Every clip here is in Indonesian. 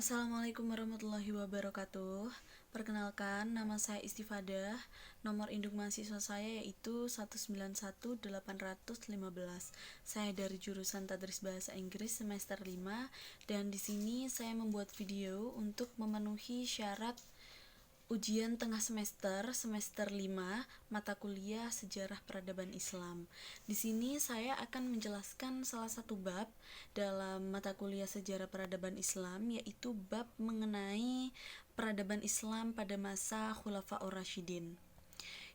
Assalamualaikum warahmatullahi wabarakatuh. Perkenalkan, nama saya Istifadah. Nomor induk mahasiswa saya yaitu 1918815. Saya dari jurusan Tadris Bahasa Inggris semester 5 dan di sini saya membuat video untuk memenuhi syarat ujian tengah semester 5, mata kuliah Sejarah Peradaban Islam. Di sini saya akan menjelaskan salah satu bab dalam mata kuliah Sejarah Peradaban Islam, yaitu bab mengenai peradaban Islam pada masa Khulafaur Rasyidin.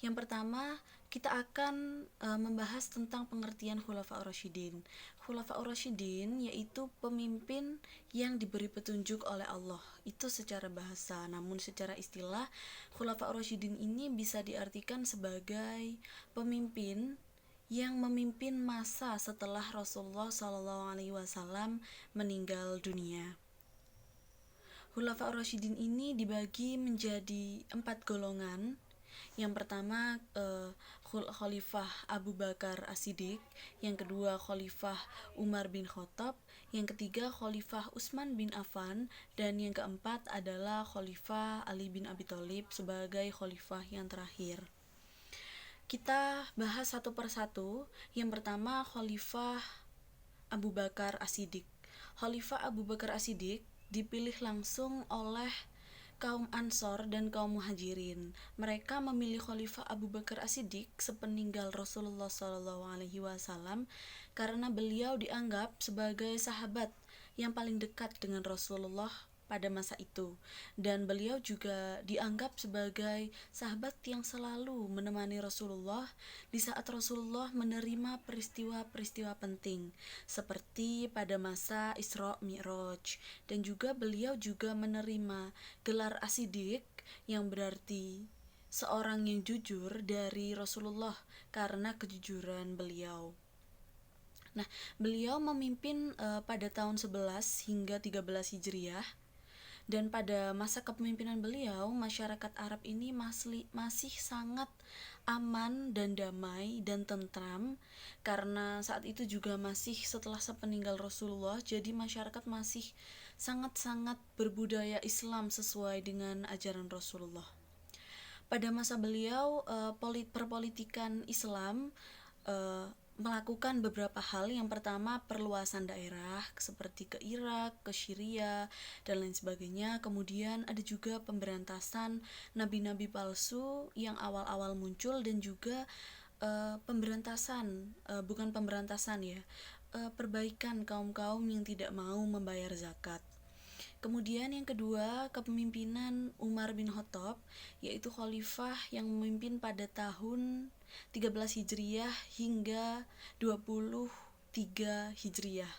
Yang pertama, kita akan membahas tentang pengertian Khulafaur Rasyidin. Khulafaur Rasyidin yaitu pemimpin yang diberi petunjuk oleh Allah. Itu secara bahasa, namun secara istilah Khulafaur Rasyidin ini bisa diartikan sebagai pemimpin yang memimpin masa setelah Rasulullah SAW meninggal dunia. Khulafaur Rasyidin ini dibagi menjadi 4 golongan. Yang pertama Khalifah Abu Bakar As-Siddiq, yang kedua Khalifah Umar bin Khattab, yang ketiga Khalifah Utsman bin Affan, dan yang keempat adalah Khalifah Ali bin Abi Thalib sebagai khalifah yang terakhir. Kita bahas satu persatu. Yang pertama Khalifah Abu Bakar As-Siddiq. Khalifah Abu Bakar As-Siddiq dipilih langsung oleh kaum Ansor dan kaum Muhajirin. Mereka memilih Khalifah Abu Bakar As-Siddiq sepeninggal Rasulullah SAW karena beliau dianggap sebagai sahabat yang paling dekat dengan Rasulullah pada masa itu, dan beliau juga dianggap sebagai sahabat yang selalu menemani Rasulullah di saat Rasulullah menerima peristiwa-peristiwa penting seperti pada masa Isra Mi'raj, dan juga beliau juga menerima gelar As-Siddiq yang berarti seorang yang jujur dari Rasulullah karena kejujuran beliau. Nah, beliau memimpin pada tahun 11 hingga 13 Hijriah. Dan pada masa kepemimpinan beliau, masyarakat Arab ini masih sangat aman dan damai dan tentram, karena saat itu juga masih setelah sepeninggal Rasulullah, jadi masyarakat masih sangat-sangat berbudaya Islam sesuai dengan ajaran Rasulullah. Pada masa beliau, perpolitikan Islam melakukan beberapa hal. Yang pertama, perluasan daerah seperti ke Irak, ke Syria, dan lain sebagainya. Kemudian ada juga pemberantasan nabi-nabi palsu yang awal-awal muncul, dan juga perbaikan kaum-kaum yang tidak mau membayar zakat. Kemudian yang kedua, kepemimpinan Umar bin Khattab, yaitu khalifah yang memimpin pada tahun 13 Hijriah hingga 23 Hijriah.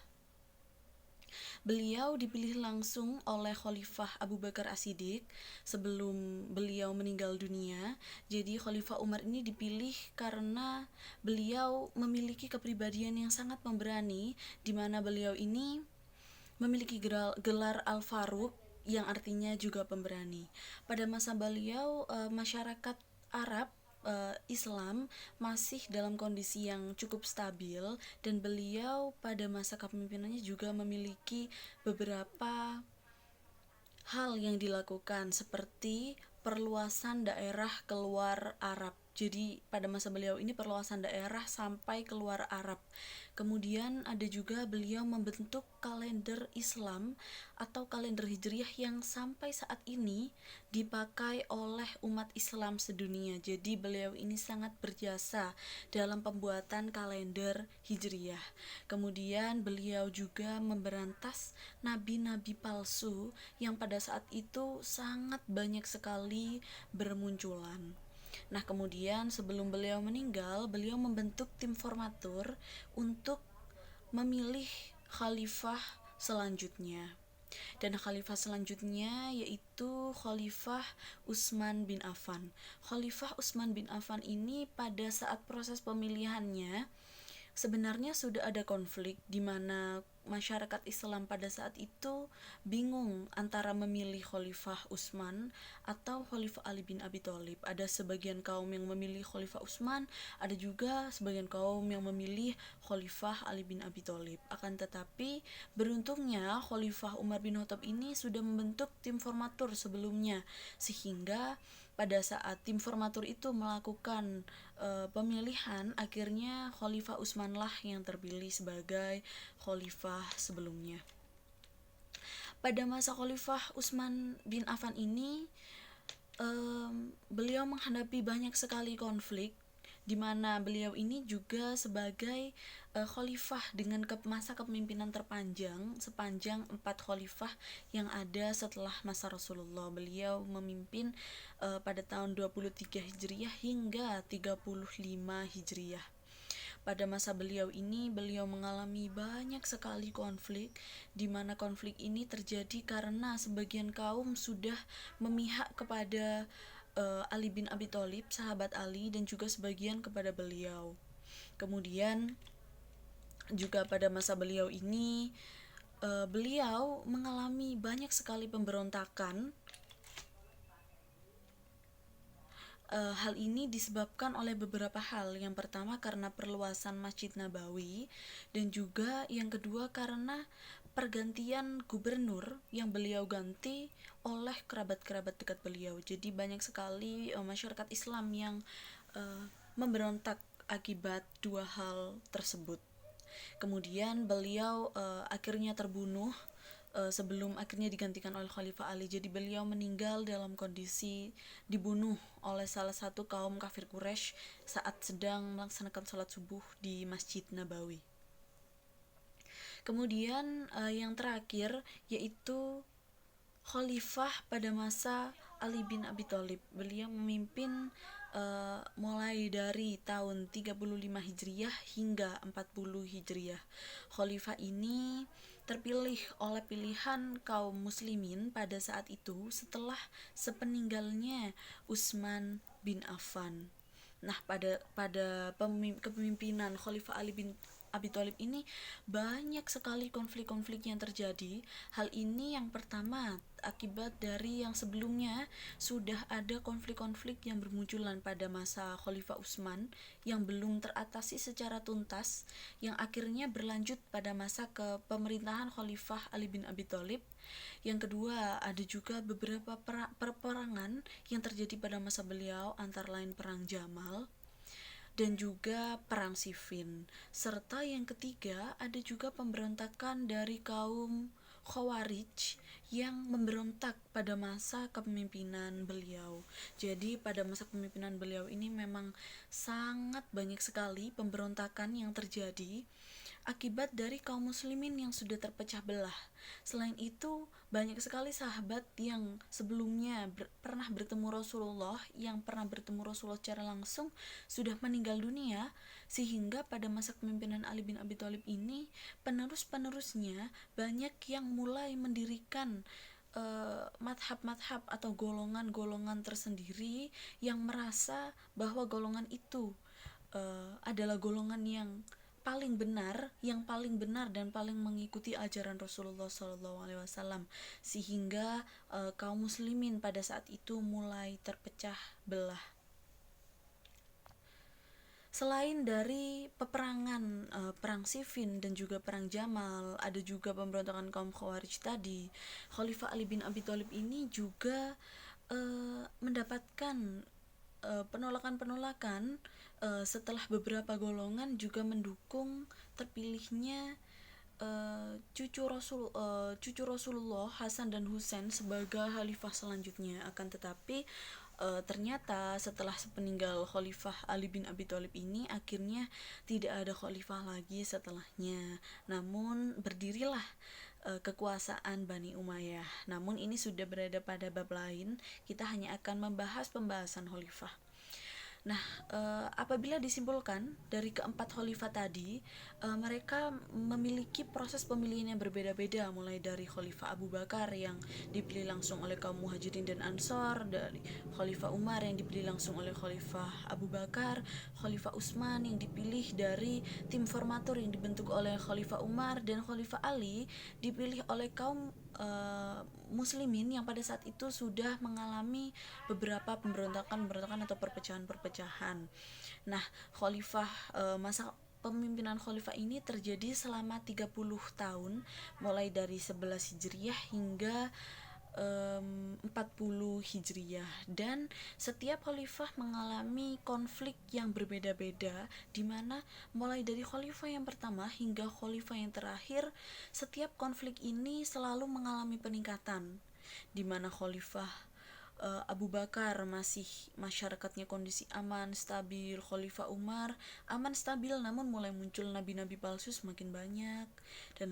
Beliau dipilih langsung oleh Khalifah Abu Bakar As-Siddiq sebelum beliau meninggal dunia. Jadi Khalifah Umar ini dipilih karena beliau memiliki kepribadian yang sangat pemberani, di mana beliau ini memiliki gelar Al-Faruq yang artinya juga pemberani. Pada masa beliau, masyarakat Arab Islam masih dalam kondisi yang cukup stabil, dan beliau pada masa kepemimpinannya juga memiliki beberapa hal yang dilakukan seperti perluasan daerah keluar Arab. Jadi pada masa beliau ini perluasan daerah sampai keluar Arab. Kemudian ada juga beliau membentuk kalender Islam atau kalender Hijriah yang sampai saat ini dipakai oleh umat Islam sedunia. Jadi beliau ini sangat berjasa dalam pembuatan kalender Hijriah. Kemudian beliau juga memberantas nabi-nabi palsu yang pada saat itu sangat banyak sekali bermunculan. Nah, kemudian sebelum beliau meninggal, beliau membentuk tim formatur untuk memilih khalifah selanjutnya. Dan khalifah selanjutnya yaitu Khalifah Utsman bin Affan. Khalifah Utsman bin Affan ini pada saat proses pemilihannya sebenarnya sudah ada konflik, di mana masyarakat Islam pada saat itu bingung antara memilih Khalifah Utsman atau Khalifah Ali bin Abi Thalib. Ada sebagian kaum yang memilih Khalifah Utsman, ada juga sebagian kaum yang memilih Khalifah Ali bin Abi Thalib. Akan tetapi beruntungnya Khalifah Umar bin Khattab ini sudah membentuk tim formatur sebelumnya, sehingga pada saat tim formatur itu melakukan pemilihan, akhirnya Khalifah Utsman lah yang terpilih sebagai khalifah sebelumnya. Pada masa Khalifah Utsman bin Affan ini, beliau menghadapi banyak sekali konflik, di mana beliau ini juga sebagai khalifah dengan masa kepemimpinan terpanjang sepanjang 4 khalifah yang ada setelah masa Rasulullah. Beliau memimpin pada tahun 23 Hijriah hingga 35 Hijriah. Pada masa beliau ini, beliau mengalami banyak sekali konflik, di mana konflik ini terjadi karena sebagian kaum sudah memihak kepada Ali bin Abi Thalib, sahabat Ali, dan juga sebagian kepada beliau. Kemudian juga pada masa beliau ini, beliau mengalami banyak sekali pemberontakan. Hal ini disebabkan oleh beberapa hal. Yang pertama karena perluasan Masjid Nabawi, dan juga yang kedua karena pergantian gubernur yang beliau ganti oleh kerabat-kerabat dekat beliau. Jadi banyak sekali masyarakat Islam yang memberontak akibat dua hal tersebut. Kemudian beliau akhirnya terbunuh sebelum akhirnya digantikan oleh Khalifah Ali. Jadi beliau meninggal dalam kondisi dibunuh oleh salah satu kaum kafir Quraisy saat sedang melaksanakan sholat subuh di Masjid Nabawi. Kemudian yang terakhir yaitu Khalifah pada masa Ali bin Abi Thalib. Beliau memimpin mulai dari tahun 35 Hijriah hingga 40 Hijriah. Khalifah ini terpilih oleh pilihan kaum muslimin pada saat itu setelah sepeninggalnya Utsman bin Affan. Nah, pada kepemimpinan Khalifah Ali bin Abi Thalib ini banyak sekali konflik-konflik yang terjadi. Hal ini yang pertama akibat dari yang sebelumnya sudah ada konflik-konflik yang bermunculan pada masa Khalifah Utsman yang belum teratasi secara tuntas, yang akhirnya berlanjut pada masa kepemerintahan Khalifah Ali bin Abi Thalib. Yang kedua, ada juga beberapa peperangan yang terjadi pada masa beliau, antara lain perang Jamal dan juga perang Siffin. Serta yang ketiga, ada juga pemberontakan dari kaum Khawarij yang memberontak pada masa kepemimpinan beliau. Jadi pada masa kepemimpinan beliau ini memang sangat banyak sekali pemberontakan yang terjadi akibat dari kaum muslimin yang sudah terpecah belah. Selain itu, banyak sekali sahabat yang sebelumnya pernah bertemu Rasulullah, yang pernah bertemu Rasulullah secara langsung, sudah meninggal dunia, sehingga pada masa kepemimpinan Ali bin Abi Thalib ini, penerus-penerusnya banyak yang mulai mendirikan madhab-madhab atau golongan-golongan tersendiri yang merasa bahwa golongan itu adalah golongan yang paling benar dan paling mengikuti ajaran Rasulullah SAW, sehingga kaum muslimin pada saat itu mulai terpecah belah. Selain dari peperangan perang Siffin dan juga perang Jamal, ada juga pemberontakan kaum Khawarij tadi. Khalifah Ali bin Abi Thalib ini juga mendapatkan penolakan-penolakan setelah beberapa golongan juga mendukung terpilihnya cucu Rasulullah Hasan dan Husain sebagai khalifah selanjutnya. Akan tetapi ternyata setelah sepeninggal Khalifah Ali bin Abi Thalib ini, akhirnya tidak ada khalifah lagi setelahnya. Namun berdirilah kekuasaan Bani Umayyah. Namun ini sudah berada pada bab lain. Kita hanya akan membahas pembahasan khalifah. Nah, apabila disimpulkan dari keempat khalifah tadi, mereka memiliki proses pemilihan yang berbeda-beda, mulai dari Khalifah Abu Bakar yang dipilih langsung oleh kaum Muhajirin dan Ansor, dari Khalifah Umar yang dipilih langsung oleh Khalifah Abu Bakar, Khalifah Utsman yang dipilih dari tim formatur yang dibentuk oleh Khalifah Umar, dan Khalifah Ali dipilih oleh kaum muslimin yang pada saat itu sudah mengalami beberapa pemberontakan atau perpecahan-perpecahan. Nah, khalifah masa pemimpinan khalifah ini terjadi selama 30 tahun, mulai dari 11 Hijriah hingga 40 Hijriah, dan setiap khalifah mengalami konflik yang berbeda-beda, di mana mulai dari khalifah yang pertama hingga khalifah yang terakhir, setiap konflik ini selalu mengalami peningkatan, di mana khalifah Abu Bakar masih masyarakatnya kondisi aman, stabil. Khalifah Umar aman, stabil, namun mulai muncul nabi-nabi palsu semakin banyak, dan